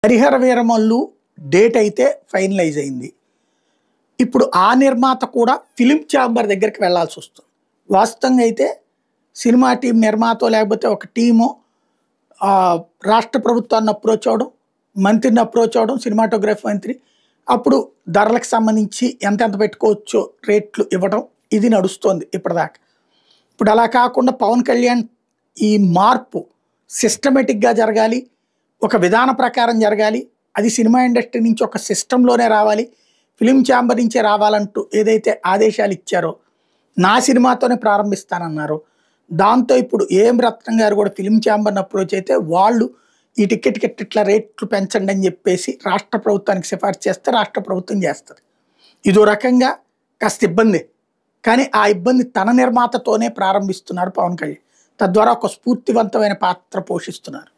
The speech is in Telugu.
హరిహర వీరమల్లు డేట్ అయితే ఫైనలైజ్ అయింది. ఇప్పుడు ఆ నిర్మాత కూడా ఫిలిం ఛాంబర్ దగ్గరికి వెళ్ళాల్సి వస్తుంది. వాస్తవంగా అయితే సినిమా టీం నిర్మాత లేకపోతే ఒక టీము రాష్ట్ర ప్రభుత్వాన్ని అప్రోచ్ అవ్వడం, మంత్రిని అప్రోచ్ అవ్వడం, సినిమాటోగ్రఫీ మంత్రి అప్పుడు ధరలకు సంబంధించి ఎంతెంత పెట్టుకోవచ్చో రేట్లు ఇవ్వడం ఇది నడుస్తోంది ఇప్పటిదాకా. ఇప్పుడు అలా కాకుండా పవన్ కళ్యాణ్ ఈ మార్పు సిస్టమేటిక్గా జరగాలి, ఒక విధాన ప్రకారం జరగాలి, అది సినిమా ఇండస్ట్రీ నుంచి ఒక సిస్టంలోనే రావాలి, ఫిలిం ఛాంబర్ నుంచే రావాలంటూ ఏదైతే ఆదేశాలు ఇచ్చారో, నా సినిమాతోనే ప్రారంభిస్తానన్నారో, దాంతో ఇప్పుడు ఏం రత్నం గారు కూడా ఫిలిం ఛాంబర్ని అప్రోచ్ అయితే వాళ్ళు ఈ టికెట్కి ఇట్లా రేట్లు పెంచండి అని చెప్పేసి రాష్ట్ర ప్రభుత్వానికి సిఫార్సు చేస్తే రాష్ట్ర ప్రభుత్వం చేస్తుంది. ఇదో రకంగా కాస్త ఇబ్బంది, కానీ ఆ ఇబ్బంది తన నిర్మాతతోనే ప్రారంభిస్తున్నారు పవన్ కళ్యాణ్. తద్వారా ఒక స్ఫూర్తివంతమైన పాత్ర పోషిస్తున్నారు.